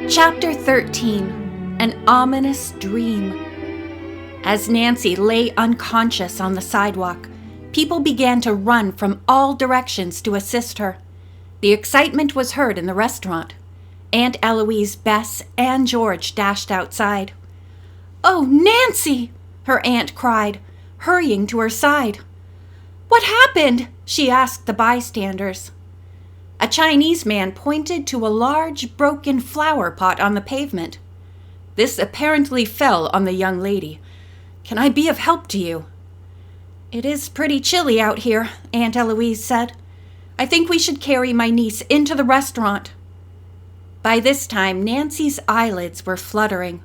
Chapter 13. An Ominous Dream. As Nancy lay unconscious on the sidewalk, people began to run from all directions to assist her. The excitement was heard in the restaurant. Aunt Eloise, Bess, and George dashed outside. "Oh, Nancy!" her aunt cried, hurrying to her side. "What happened?" she asked the bystanders. A Chinese man pointed to a large, broken flower pot on the pavement. "This apparently fell on the young lady. Can I be of help to you?" "It is pretty chilly out here," Aunt Eloise said. "I think we should carry my niece into the restaurant." By this time, Nancy's eyelids were fluttering.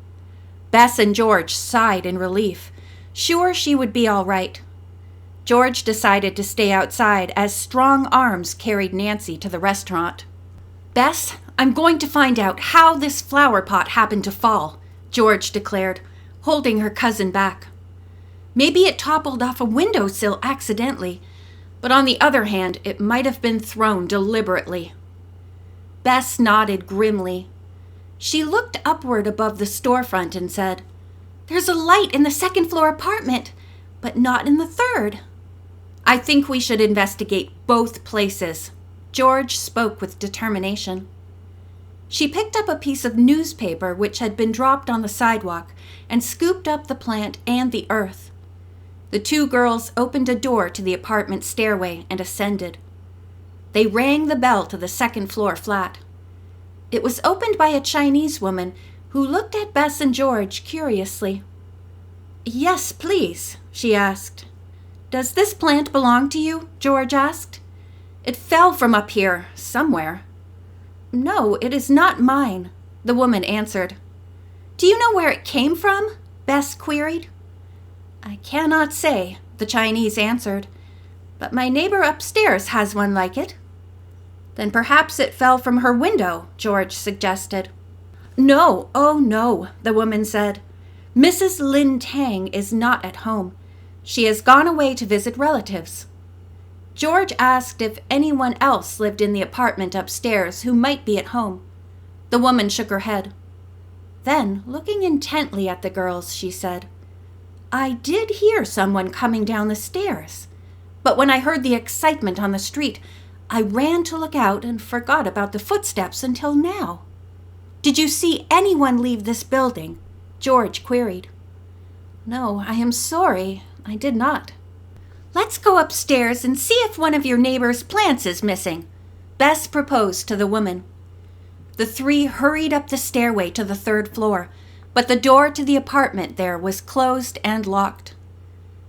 Bess and George sighed in relief, sure she would be all right. George decided to stay outside as strong arms carried Nancy to the restaurant. "Bess, I'm going to find out how this flower pot happened to fall," George declared, holding her cousin back. "Maybe it toppled off a windowsill accidentally, but on the other hand, it might have been thrown deliberately." Bess nodded grimly. She looked upward above the storefront and said, "There's a light in the second-floor apartment, but not in the third." "I think we should investigate both places," George spoke with determination. She picked up a piece of newspaper which had been dropped on the sidewalk and scooped up the plant and the earth. The two girls opened a door to the apartment stairway and ascended. They rang the bell to the second-floor flat. It was opened by a Chinese woman who looked at Bess and George curiously. "Yes, please," she asked. "Does this plant belong to you?" George asked. "It fell from up here, somewhere." "No, it is not mine," the woman answered. "Do you know where it came from?" Bess queried. "I cannot say," the Chinese answered, "but my neighbor upstairs has one like it." "Then perhaps it fell from her window," George suggested. "No, oh no," the woman said. "Mrs. Lin Tang is not at home. She has gone away to visit relatives." George asked if anyone else lived in the apartment upstairs who might be at home. The woman shook her head. Then, looking intently at the girls, she said, "I did hear someone coming down the stairs, but when I heard the excitement on the street, I ran to look out and forgot about the footsteps until now." "Did you see anyone leave this building?" George queried. "No, I am sorry, I did not." "Let's go upstairs and see if one of your neighbor's plants is missing," Bess proposed to the woman. The three hurried up the stairway to the third floor, but the door to the apartment there was closed and locked.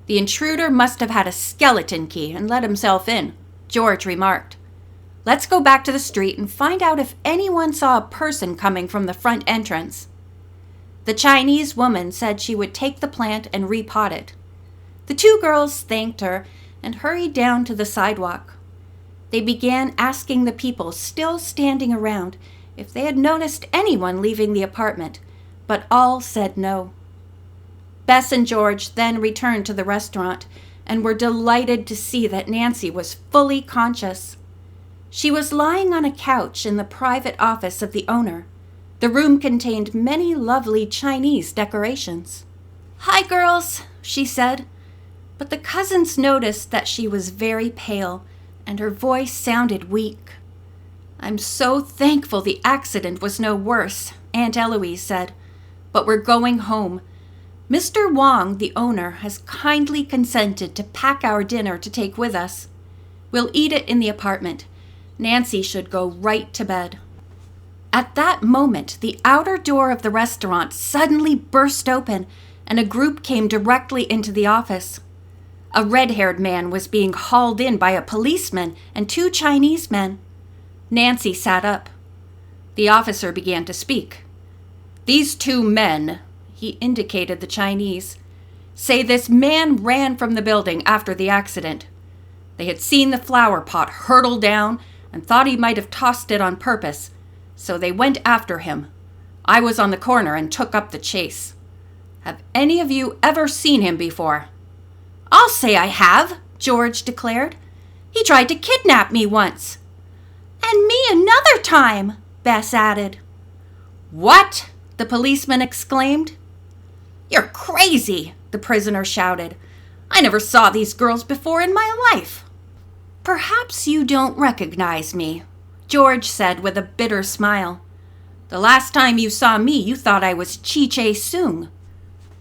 "The intruder must have had a skeleton key and let himself in," George remarked. "Let's go back to the street and find out if anyone saw a person coming from the front entrance." The Chinese woman said she would take the plant and repot it. The two girls thanked her and hurried down to the sidewalk. They began asking the people still standing around if they had noticed anyone leaving the apartment, but all said no. Bess and George then returned to the restaurant and were delighted to see that Nancy was fully conscious. She was lying on a couch in the private office of the owner. The room contained many lovely Chinese decorations. "Hi, girls," she said, but the cousins noticed that she was very pale and her voice sounded weak. "I'm so thankful the accident was no worse," Aunt Eloise said, "but we're going home. Mr. Wong, the owner, has kindly consented to pack our dinner to take with us. We'll eat it in the apartment. Nancy should go right to bed." At that moment, the outer door of the restaurant suddenly burst open, and a group came directly into the office. A red-haired man was being hauled in by a policeman and two Chinese men. Nancy sat up. The officer began to speak. "These two men," he indicated the Chinese, "say this man ran from the building after the accident. They had seen the flower pot hurtle down and thought he might have tossed it on purpose, so they went after him. I was on the corner and took up the chase. Have any of you ever seen him before?" "I'll say I have," George declared. "He tried to kidnap me once." "And me another time," Bess added. "What?" the policeman exclaimed. "You're crazy," the prisoner shouted. "I never saw these girls before in my life." "Perhaps you don't recognize me," George said with a bitter smile. "The last time you saw me, you thought I was Chi-Che Soong."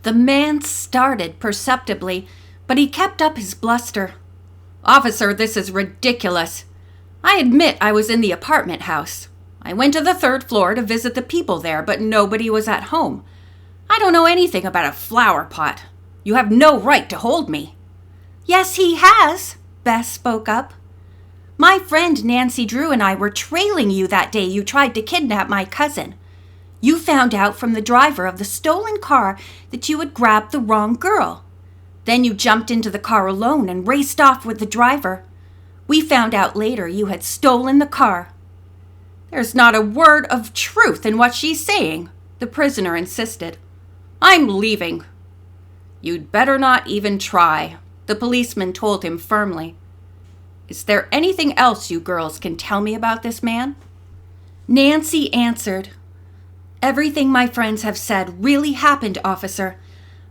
The man started perceptibly, but he kept up his bluster. "Officer, this is ridiculous. I admit I was in the apartment house. I went to the 3rd floor to visit the people there, but nobody was at home. I don't know anything about a flower pot. You have no right to hold me." "Yes, he has," Bess spoke up. "My friend Nancy Drew and I were trailing you that day you tried to kidnap my cousin. You found out from the driver of the stolen car that you had grabbed the wrong girl. Then you jumped into the car alone and raced off with the driver. We found out later you had stolen the car." "There's not a word of truth in what she's saying," the prisoner insisted. "I'm leaving." "You'd better not even try," the policeman told him firmly. "Is there anything else you girls can tell me about this man?" Nancy answered, "Everything my friends have said really happened, officer.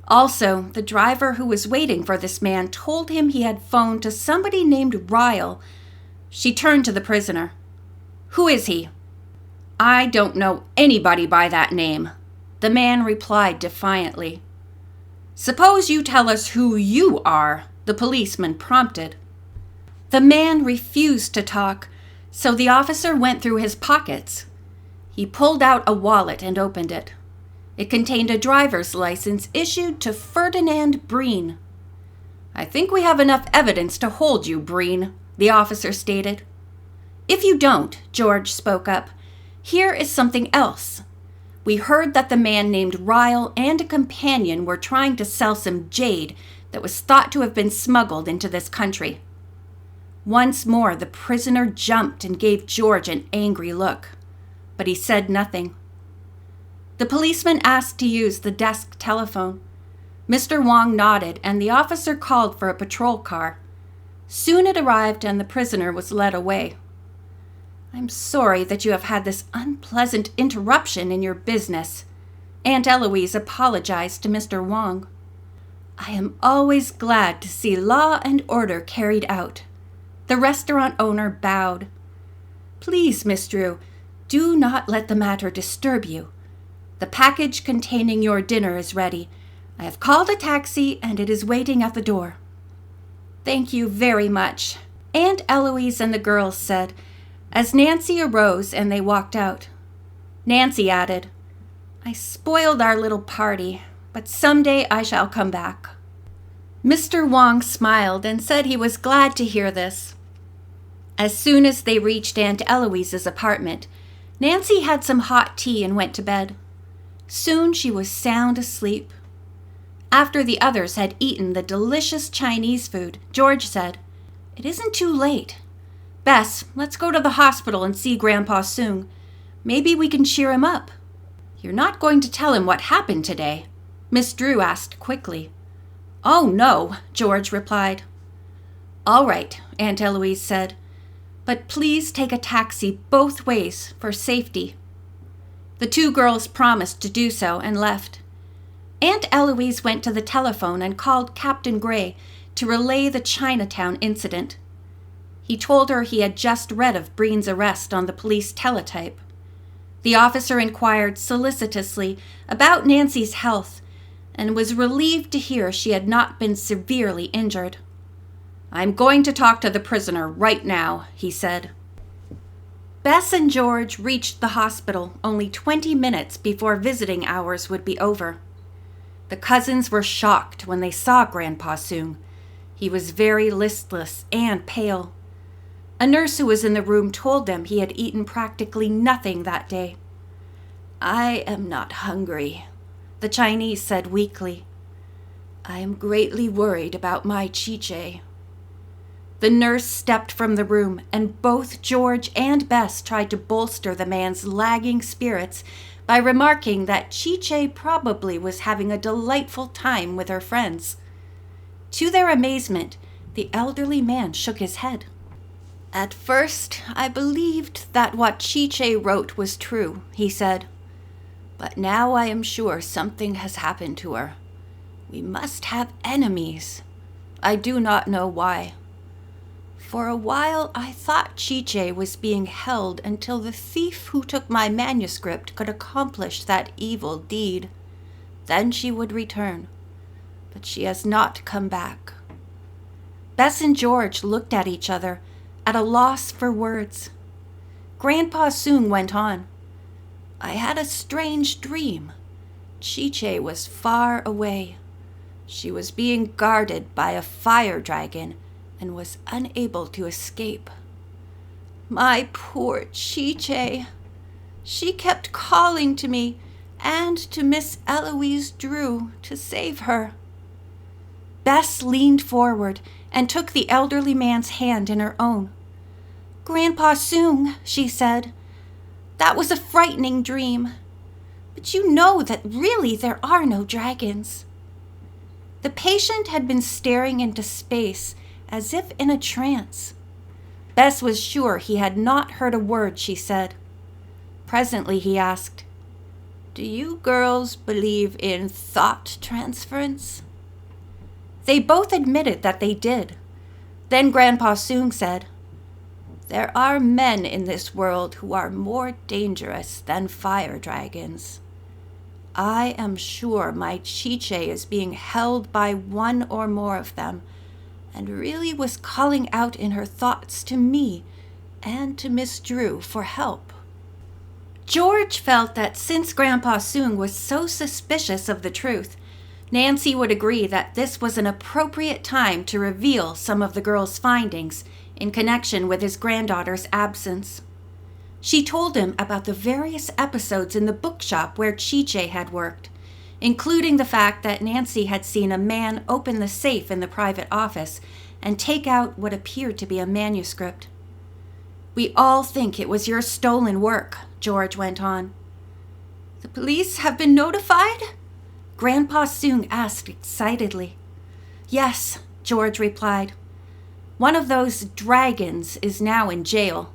Also, the driver who was waiting for this man told him he had phoned to somebody named Ryle." She turned to the prisoner. "Who is he?" "I don't know anybody by that name," the man replied defiantly. "Suppose you tell us who you are," the policeman prompted. The man refused to talk, so the officer went through his pockets. He pulled out a wallet and opened it. It contained a driver's license issued to Ferdinand Breen. "I think we have enough evidence to hold you, Breen," the officer stated. "If you don't," George spoke up, "here is something else. We heard that the man named Ryle and a companion were trying to sell some jade that was thought to have been smuggled into this country." Once more, the prisoner jumped and gave George an angry look, but he said nothing. The policeman asked to use the desk telephone. Mr. Wong nodded, and the officer called for a patrol car. Soon it arrived, and the prisoner was led away. "I'm sorry that you have had this unpleasant interruption in your business," Aunt Eloise apologized to Mr. Wong. "I am always glad to see law and order carried out." The restaurant owner bowed. "Please, Miss Drew, do not let the matter disturb you. The package containing your dinner is ready. I have called a taxi and it is waiting at the door." "Thank you very much," Aunt Eloise and the girls said, as Nancy arose and they walked out. Nancy added, "I spoiled our little party, but someday I shall come back." Mr. Wong smiled and said he was glad to hear this. As soon as they reached Aunt Eloise's apartment, Nancy had some hot tea and went to bed. Soon she was sound asleep. After the others had eaten the delicious Chinese food, George said, "It isn't too late. Bess, let's go to the hospital and see Grandpa Soong. Maybe we can cheer him up." "You're not going to tell him what happened today?" Miss Drew asked quickly. "Oh, no," George replied. "All right," Aunt Eloise said, "but please take a taxi both ways for safety." The two girls promised to do so and left. Aunt Eloise went to the telephone and called Captain Gray to relay the Chinatown incident. He told her he had just read of Breen's arrest on the police teletype. The officer inquired solicitously about Nancy's health and was relieved to hear she had not been severely injured. "I'm going to talk to the prisoner right now," he said. Bess and George reached the hospital only 20 minutes before visiting hours would be over. The cousins were shocked when they saw Grandpa Soong. He was very listless and pale. A nurse who was in the room told them he had eaten practically nothing that day. "I am not hungry," the Chinese said weakly. "I am greatly worried about my Chi-Che." The nurse stepped from the room, and both George and Bess tried to bolster the man's lagging spirits by remarking that Chi-Che probably was having a delightful time with her friends. To their amazement, the elderly man shook his head. "At first, I believed that what Chi-Che wrote was true," he said. But now I am sure something has happened to her. We must have enemies. I do not know why. For a while I thought Chiche was being held until the thief who took my manuscript could accomplish that evil deed. Then she would return. But she has not come back." Bess and George looked at each other, at a loss for words. Grandpa Soong went on. "I had a strange dream. Chiche was far away. She was being guarded by a fire dragon and was unable to escape. My poor Chiche. She kept calling to me and to Miss Eloise Drew to save her." Bess leaned forward and took the elderly man's hand in her own. "Grandpa Soong," she said, "that was a frightening dream. But you know that really there are no dragons." The patient had been staring into space as if in a trance. Bess was sure he had not heard a word she said. Presently he asked, "Do you girls believe in thought transference?" They both admitted that they did. Then Grandpa Soong said, "There are men in this world who are more dangerous than fire dragons. I am sure my Chiche is being held by one or more of them, and really was calling out in her thoughts to me and to Miss Drew for help." George felt that since Grandpa Soong was so suspicious of the truth, Nancy would agree that this was an appropriate time to reveal some of the girl's findings in connection with his granddaughter's absence. She told him about the various episodes in the bookshop where Chiche had worked, including the fact that Nancy had seen a man open the safe in the private office and take out what appeared to be a manuscript. "We all think it was your stolen work," George went on. "The police have been notified?" Grandpa Soong asked excitedly. "Yes," George replied. "One of those dragons is now in jail."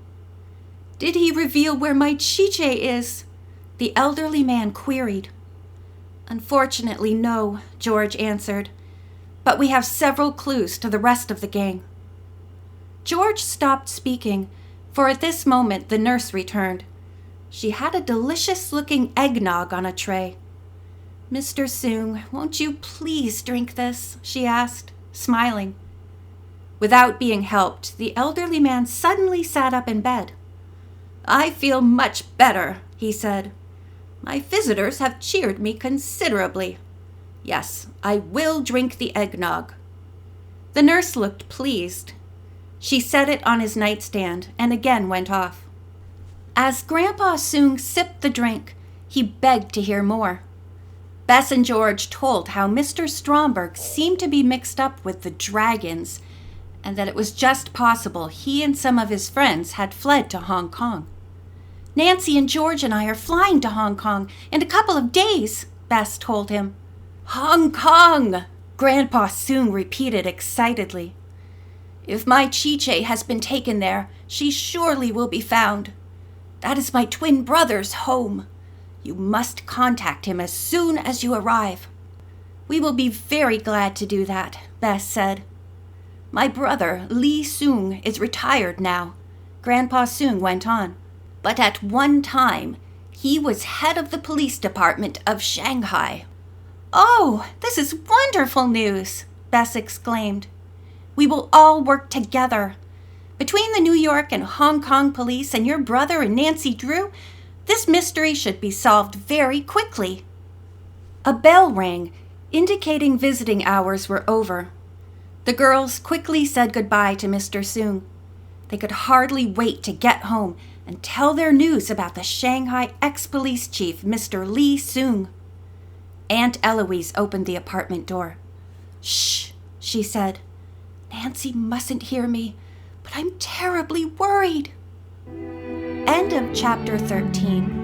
"Did he reveal where my Chiche is?" the elderly man queried. "Unfortunately, no," George answered. "But we have several clues to the rest of the gang." George stopped speaking, for at this moment the nurse returned. She had a delicious-looking eggnog on a tray. "Mr. Soong, won't you please drink this?" she asked, smiling. Without being helped, the elderly man suddenly sat up in bed. "I feel much better," he said. "My visitors have cheered me considerably. Yes, I will drink the eggnog." The nurse looked pleased. She set it on his nightstand and again went off. As Grandpa Soong sipped the drink, he begged to hear more. Bess and George told how Mr. Stromberg seemed to be mixed up with the dragons, and that it was just possible he and some of his friends had fled to Hong Kong. "Nancy and George and I are flying to Hong Kong in a couple of days," Bess told him. "Hong Kong!" Grandpa Soong repeated excitedly. "If my Chiche has been taken there, she surely will be found. That is my twin brother's home. You must contact him as soon as you arrive." "We will be very glad to do that," Bess said. "My brother, Lee Soong, is retired now," Grandpa Soong went on. "But at one time, he was head of the police department of Shanghai." "Oh, this is wonderful news," Bess exclaimed. "We will all work together. Between the New York and Hong Kong police and your brother and Nancy Drew, this mystery should be solved very quickly." A bell rang, indicating visiting hours were over. The girls quickly said goodbye to Mr. Soong. They could hardly wait to get home and tell their news about the Shanghai ex-police chief, Mr. Lee Soong. Aunt Eloise opened the apartment door. "Shh," she said. "Nancy mustn't hear me, but I'm terribly worried." End of chapter 13.